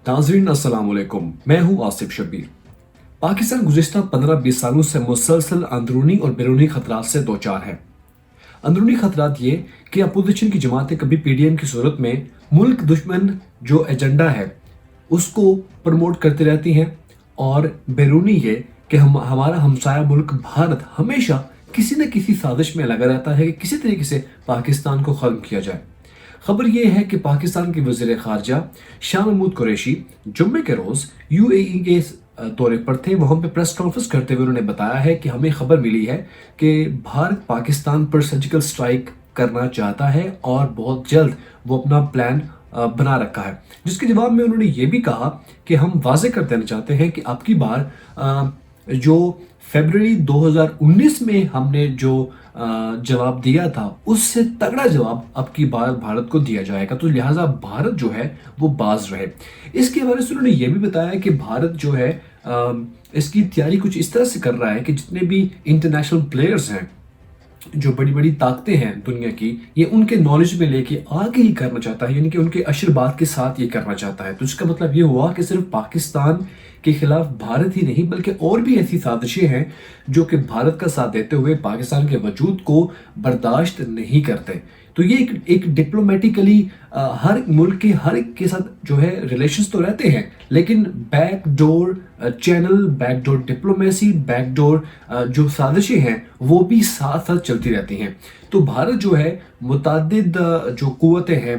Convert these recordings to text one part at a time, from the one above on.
नाजरीन अस्सलाम वालेकुम, मैं हूं आसिफ शब्बीर। पाकिस्तान गुज़िश्ता 15-20 सालों से मुसलसल अंदरूनी और बैरूनी खतरात से दो चार है। अंदरूनी खतरात ये कि अपोजिशन की जमातें कभी पीडीएम की सूरत में मुल्क दुश्मन जो एजेंडा है उसको प्रमोट करती रहती हैं, और बैरूनी ये कि हमारा हमसाया मुल्क भारत हमेशा किसी न किसी साजिश में लगा रहता है कि किसी तरीके से पाकिस्तान को ख़त्म किया जाए। खबर यह है कि पाकिस्तान के वज़ीर ख़ारजा शाह महमूद कुरैशी जुम्मे के रोज़ यूएई के दौरे पर थे। वहाँ पे प्रेस कॉन्फ्रेंस करते हुए उन्होंने बताया है कि हमें खबर मिली है कि भारत पाकिस्तान पर सर्जिकल स्ट्राइक करना चाहता है और बहुत जल्द वो अपना प्लान बना रखा है। जिसके जवाब में उन्होंने ये भी कहा कि हम वाज़े कर देना चाहते हैं कि अब की बार जो फरवरी 2019 में हमने जो जवाब दिया था उससे तगड़ा जवाब अब की बार भारत को दिया जाएगा, तो लिहाजा भारत जो है वो बाज रहे। इसके हवाले से उन्होंने ये भी बताया कि भारत जो है इसकी तैयारी कुछ इस तरह से कर रहा है कि जितने भी इंटरनेशनल प्लेयर्स हैं, जो बड़ी बड़ी ताकतें हैं दुनिया की, ये उनके नॉलेज में लेके आगे ही करना चाहता है, यानी कि उनके आशीर्वाद के साथ ये करना चाहता है। तो इसका मतलब ये हुआ कि सिर्फ पाकिस्तान के खिलाफ भारत ही नहीं बल्कि और भी ऐसी साजिशें हैं जो कि भारत का साथ देते हुए पाकिस्तान के वजूद को बर्दाश्त नहीं करते। तो ये एक डिप्लोमेटिकली हर मुल्क के हर एक के साथ जो है रिलेशंस तो रहते हैं, लेकिन backdoor channel, backdoor diplomacy, backdoor जो साजिशें हैं वो भी साथ साथ चलती रहती हैं। तो भारत जो है मुतादिद जो कुव्वतें हैं,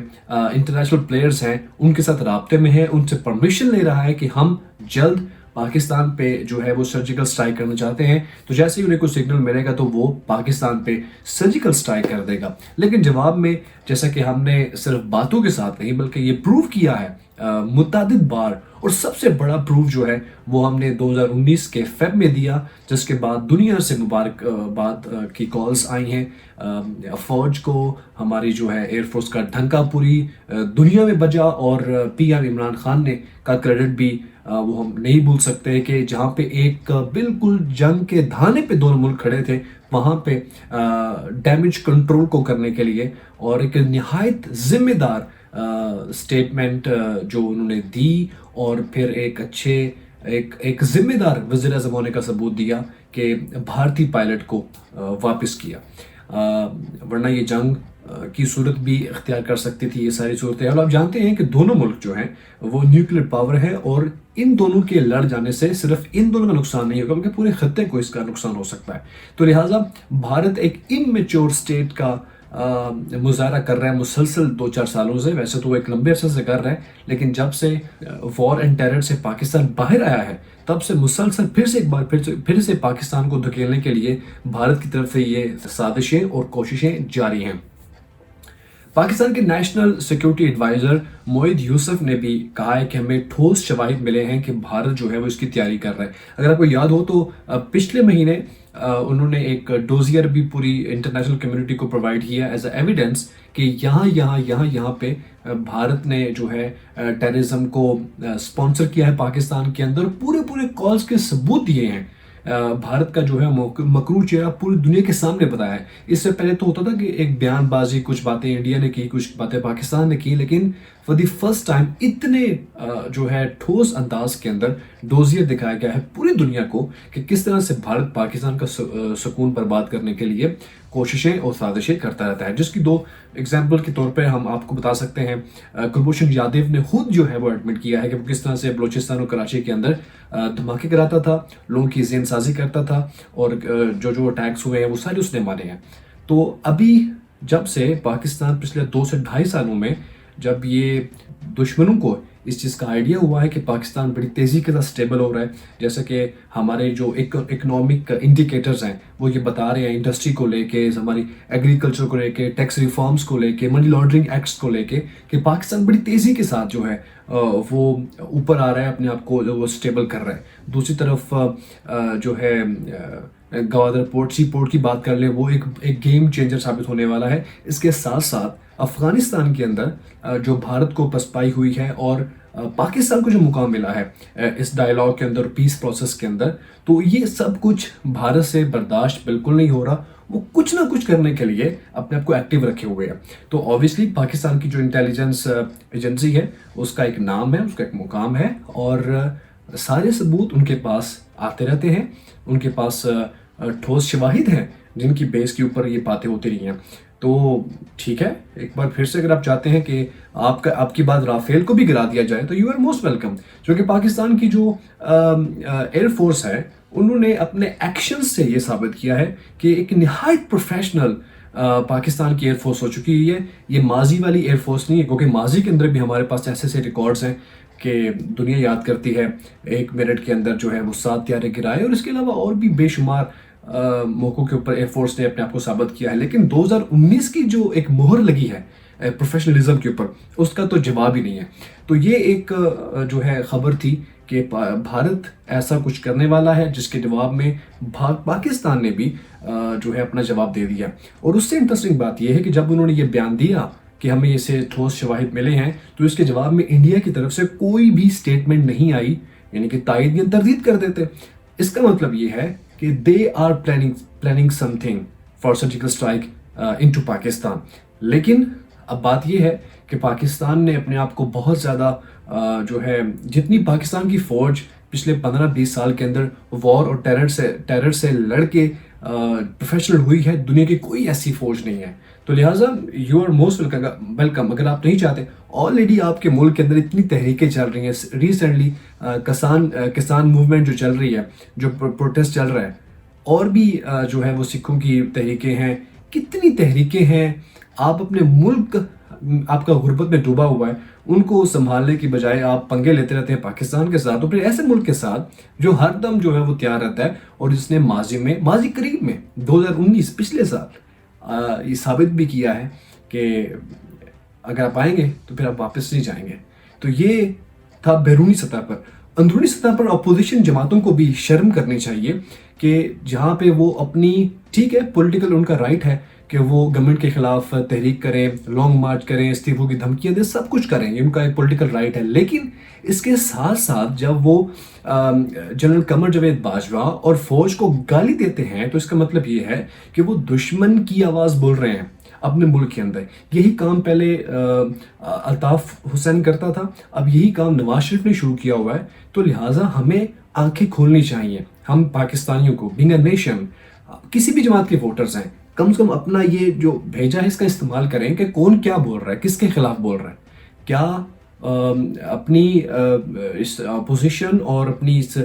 इंटरनेशनल प्लेयर्स हैं, उनके साथ राब्ते में है, उनसे परमिशन ले रहा है कि हम जल्द पाकिस्तान पे जो है वो सर्जिकल स्ट्राइक करना चाहते हैं। तो जैसे ही उन्हें कोई सिग्नल मिलेगा तो वो पाकिस्तान पे सर्जिकल स्ट्राइक कर देगा। लेकिन जवाब में जैसा कि हमने सिर्फ बातों के साथ नहीं बल्कि ये प्रूव किया है मुतादिद बार, और सबसे बड़ा प्रूफ जो है वो हमने 2019 के फेब में दिया, जिसके बाद दुनिया से मुबारकबाद की कॉल्स आई हैं। फौज को हमारी जो है एयरफोर्स का ढंका पूरी दुनिया में बजा, और पीएम इमरान खान ने का क्रेडिट भी वो हम नहीं भूल सकते कि जहाँ पे एक बिल्कुल जंग के धाने पे दोनों मुल्क खड़े थे, वहाँ पे डैमेज कंट्रोल को करने के लिए और एक निहायत जिम्मेदार स्टेटमेंट जो उन्होंने दी, और फिर एक जिम्मेदार वज़ीर आज़म होने का सबूत दिया कि भारतीय पायलट को वापस किया। वरना ये जंग की सूरत भी इख्तियार कर सकती थी ये सारी सूरतें। और आप जानते हैं कि दोनों मुल्क जो हैं वो न्यूक्लियर पावर है, और इन दोनों के लड़ जाने से सिर्फ इन दोनों का नुकसान नहीं होगा बल्कि पूरे खत्ते को इसका नुकसान हो सकता है। तो लिहाजा भारत एक इमेच्योर स्टेट का मुजाहरा कर रहा है मुसलसल 2-4 सालों से। वैसे तो वो एक लंबे अरसे से कर रहा है, लेकिन जब से वॉर एंड टेरर से पाकिस्तान बाहर आया है तब से मुसलसल फिर से पाकिस्तान को धकेलने के लिए भारत की तरफ से ये साजिशें और कोशिशें जारी हैं। पाकिस्तान के national security adviser Moeed Yusuf ने भी कहा है कि हमें ठोस शवाहिद मिले हैं कि भारत जो है वो इसकी तैयारी कर रहा है। अगर आपको याद हो तो पिछले महीने उन्होंने एक डोजियर भी पूरी इंटरनेशनल कम्युनिटी को प्रोवाइड किया एज अ एविडेंस कि यहाँ पे भारत ने जो है टेररिज्म को स्पॉन्सर किया है पाकिस्तान के अंदर। पूरे कॉल्स के सबूत दिए हैं। भारत का जो है मकरू चेहरा पूरी दुनिया के सामने बताया है। इससे पहले तो होता था कि एक बयानबाजी, कुछ बातें इंडिया ने की, कुछ बातें पाकिस्तान ने की, लेकिन फॉर द फर्स्ट टाइम इतने जो है ठोस अंदाज के अंदर डोजियर दिखाया गया है पूरी दुनिया को कि किस तरह से भारत पाकिस्तान का सुकून बर्बाद करने के लिए कोशिशें और साजिशें करता रहता है। जिसकी 2 एग्जाम्पल के तौर पे हम आपको बता सकते हैं। कुलभूषण यादव ने खुद जो है वो एडमिट किया है कि वो किस तरह से बलूचिस्तान और कराची के अंदर धमाके कराता था, लोगों की ज़हन साजी करता था, और जो अटैक्स हुए हैं वो सारे उसने मारे हैं। तो अभी जब से पाकिस्तान पिछले 2 से 2.5 सालों में जब ये दुश्मनों को इस चीज़ का आइडिया हुआ है कि पाकिस्तान बड़ी तेज़ी के साथ स्टेबल हो रहा है, जैसे कि हमारे जो इकोनॉमिक इंडिकेटर्स हैं वो ये बता रहे हैं, इंडस्ट्री को लेके, हमारी एग्रीकल्चर को लेके, टैक्स रिफॉर्म्स को लेके, मनी लॉन्ड्रिंग एक्ट्स को लेके, कि पाकिस्तान बड़ी तेज़ी के साथ जो है वो ऊपर आ रहा है, अपने आप को वो स्टेबल कर रहा है। दूसरी तरफ जो है گوادر پورٹ سی پورٹ کی بات کر لیں، وہ ایک گیم چینجر ثابت ہونے والا ہے۔ اس کے ساتھ ساتھ افغانستان کے اندر جو بھارت کو پسپائی ہوئی ہے اور پاکستان کو جو مقام ملا ہے اس ڈائلاگ کے اندر، پیس پروسیس کے اندر، تو یہ سب کچھ بھارت سے برداشت بالکل نہیں ہو رہا۔ وہ کچھ نہ کچھ کرنے کے لیے اپنے آپ کو ایکٹیو رکھے ہوئے ہیں۔ تو آبویسلی پاکستان کی جو انٹیلیجنس ایجنسی ہے اس کا ایک نام ہے، اس کا ایک مقام ہے، اور سارے ثبوت ان کے پاس آتے رہتے ہیں، ان کے پاس ٹھوس شواہد ہیں جن کی بیس کے اوپر یہ باتیں ہوتی رہی ہیں۔ تو ٹھیک ہے، ایک بار پھر سے اگر آپ چاہتے ہیں کہ آپ کی بات رافیل کو بھی گرا دیا جائے تو یو آر موسٹ ویلکم، کیونکہ پاکستان کی جو ایئر فورس ہے انہوں نے اپنے ایکشن سے یہ ثابت کیا ہے کہ ایک نہایت پروفیشنل پاکستان کی ایئر فورس ہو چکی ہے۔ یہ ماضی والی ایئر فورس نہیں ہے، کیونکہ ماضی کے اندر بھی ہمارے پاس ایسے ریکارڈز ہیں کہ دنیا یاد کرتی ہے 1 منٹ کے اندر جو ہے وہ 7 طیارے گرائے، اور اس کے علاوہ اور بھی بے شمار موقعوں کے اوپر ایئر فورس نے اپنے آپ کو ثابت کیا ہے۔ لیکن 2019 کی جو ایک مہر لگی ہے پروفیشنلزم کے اوپر، اس کا تو جواب ہی نہیں ہے۔ تو یہ ایک جو ہے خبر تھی کہ بھارت ایسا کچھ کرنے والا ہے، جس کے جواب میں پاکستان نے بھی جو ہے اپنا جواب دے دیا۔ اور اس سے انٹرسٹنگ بات یہ ہے کہ جب انہوں نے یہ بیان دیا کہ ہمیں اسے ٹھوس شواہد ملے ہیں، تو اس کے جواب میں انڈیا کی طرف سے کوئی بھی سٹیٹمنٹ نہیں آئی، یعنی کہ تائید یا تردید کر دیتے۔ اس کا مطلب یہ ہے کہ they are planning something for surgical strike into Pakistan. لیکن اب بات یہ ہے کہ پاکستان نے اپنے آپ کو بہت زیادہ جو ہے، جتنی پاکستان کی فوج پچھلے 15-20 سال کے اندر وار اور ٹیرر سے لڑ کے پروفیشنل ہوئی ہے، دنیا کی کوئی ایسی فوج نہیں ہے۔ تو لہٰذا یو آر موسٹ ویلکم۔ اگر آپ نہیں چاہتے، آلریڈی آپ کے ملک کے اندر اتنی تحریکیں چل رہی ہیں، ریسنٹلی کسان موومنٹ جو چل رہی ہے، جو پروٹیسٹ چل رہا ہے، اور بھی جو ہے وہ سکھوں کی تحریکیں ہیں، کتنی تحریکیں ہیں۔ آپ اپنے ملک، آپ کا غربت میں ڈوبا ہوا ہے، ان کو سنبھالنے کی بجائے آپ پنگے لیتے رہتے ہیں پاکستان کے ساتھ، اور پھر ایسے ملک کے ساتھ جو ہر دم جو ہے وہ تیار رہتا ہے، اور جس نے ماضی قریب میں 2019 پچھلے سال یہ ثابت بھی کیا ہے کہ اگر آپ آئیں گے تو پھر آپ واپس نہیں جائیں گے۔ تو یہ تھا بیرونی سطح پر۔ اندرونی سطح پر اپوزیشن جماعتوں کو بھی شرم کرنی چاہیے کہ جہاں پہ وہ اپنی، ٹھیک ہے پولیٹیکل ان کا رائٹ ہے کہ وہ گورنمنٹ کے خلاف تحریک کریں، لانگ مارچ کریں، استعفوں کی دھمکیاں دیں، سب کچھ کریں، یہ ان کا ایک پولیٹیکل رائٹ ہے۔ لیکن اس کے ساتھ ساتھ جب وہ جنرل قمر جاوید باجوہ اور فوج کو گالی دیتے ہیں، تو اس کا مطلب یہ ہے کہ وہ دشمن کی آواز بول رہے ہیں اپنے ملک کے اندر۔ یہی کام پہلے الطاف حسین کرتا تھا، اب یہی کام نواز شریف نے شروع کیا ہوا ہے۔ تو لہٰذا ہمیں آنکھیں کھولنی چاہیے، ہم پاکستانیوں کو، بینگ اے نیشن، کسی بھی جماعت کے ووٹرز ہیں، کم سے کم اپنا یہ جو بھیجا ہے اس کا استعمال کریں کہ کون کیا بول رہا ہے، کس کے خلاف بول رہا ہے، کیا اپنی اس اپوزیشن اور اپنی اس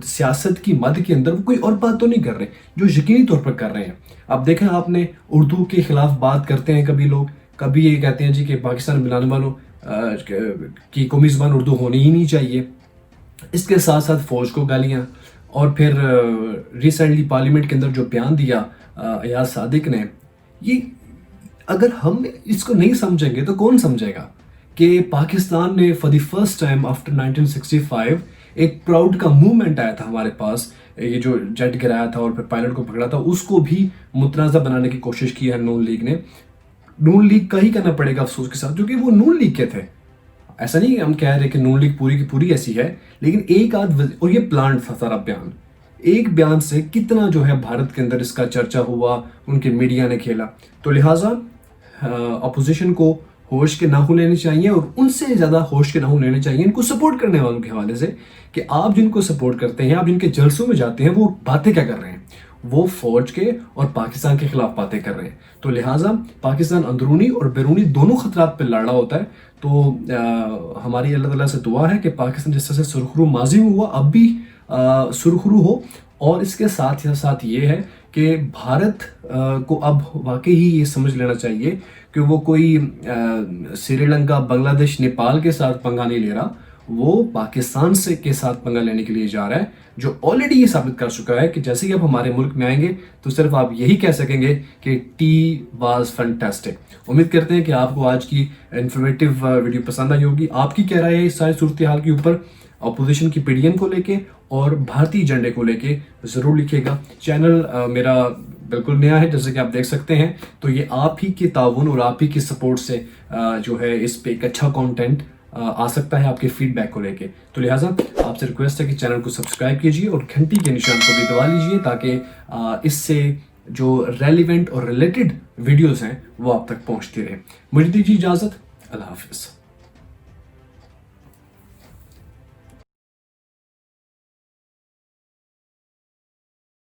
سیاست کی مد کے اندر وہ کوئی اور بات تو نہیں کر رہے جو یقینی طور پر کر رہے ہیں۔ اب دیکھیں، آپ نے اردو کے خلاف بات کرتے ہیں کبھی لوگ، کبھی یہ کہتے ہیں جی کہ پاکستان میں بلانے والوں کی قومی زبان اردو ہونی ہی نہیں چاہیے، اس کے ساتھ ساتھ فوج کو گالیاں، اور پھر ریسنٹلی پارلیمنٹ کے اندر جو بیان دیا ایاز صادق نے، یہ اگر ہم اس کو نہیں سمجھیں گے تو کون سمجھے گا کہ پاکستان نے for the first time after 1965 ایک پراؤڈ کا موومنٹ آیا تھا ہمارے پاس، یہ جو جیٹ گرایا تھا اور پھر پائلٹ کو پکڑا تھا، اس کو بھی متنازع بنانے کی کوشش کی ہے نون لیگ نے۔ نون لیگ کا ہی کرنا پڑے گا افسوس کے ساتھ، کیونکہ وہ نون لیگ کے تھے۔ ایسا نہیں کہ ہم کہہ رہے کہ نون لیگ پوری کی پوری ایسی ہے، لیکن ایک آدھ اور یہ پلانٹ تھا سارا بیان، ایک بیان سے کتنا جو ہے بھارت کے اندر اس کا چرچا ہوا، ان کے میڈیا نے کھیلا۔ تو لہٰذا اپوزیشن کو ہوش کے ناخن لینے چاہیے، اور ان سے زیادہ ہوش کے ناخن لینے چاہیے ان کو سپورٹ کرنے والوں کے حوالے سے، کہ آپ جن کو سپورٹ کرتے ہیں، آپ جن کے جلسوں میں جاتے ہیں، وہ باتیں کیا کر رہے ہیں، وہ فوج کے اور پاکستان کے خلاف باتیں کر رہے ہیں۔ تو لہٰذا پاکستان اندرونی اور بیرونی دونوں خطرات پہ لڑ رہا ہوتا ہے۔ تو ہماری اللہ تعالیٰ سے دعا ہے کہ پاکستان جس طرح سے سرخرو ماضی میں ہوا، اب بھی سرخرو ہو، اور اس کے ساتھ ساتھ یہ ہے کہ بھارت کو اب واقعی ہی یہ سمجھ لینا چاہیے کہ وہ کوئی سری لنکا، بنگلہ دیش، نیپال کے ساتھ پنگا نہیں لے رہا، وہ پاکستان کے ساتھ پنگا لینے کے لیے جا رہا ہے، جو آلریڈی یہ ثابت کر چکا ہے کہ جیسے ہی آپ ہمارے ملک میں آئیں گے تو صرف آپ یہی کہہ سکیں گے کہ ٹی واز فینٹاسٹک۔ امید کرتے ہیں کہ آپ کو آج کی انفارمیٹیو ویڈیو پسند آئی ہوگی۔ آپ کی کیا رائے ہے اس ساری صورتحال کے اوپر؟ अपोजिशन की पीडीएम को लेके और भारतीय झंडे को लेके ज़रूर लिखिएगा। चैनल मेरा बिल्कुल नया है, जैसे कि आप देख सकते हैं, तो ये आप ही के ताउन और आप ही की सपोर्ट से जो है इस पे एक अच्छा कंटेंट आ सकता है आपके फीडबैक को लेके। तो लिहाजा आपसे रिक्वेस्ट है कि चैनल को सब्सक्राइब कीजिए और घंटी के निशान को भी दबा लीजिए, ताकि इससे जो रेलिवेंट और रिलेटेड वीडियोस हैं वो आप तक पहुंचती रहे। मुझे दीजिए इजाज़त, अल्लाह हाफिज़।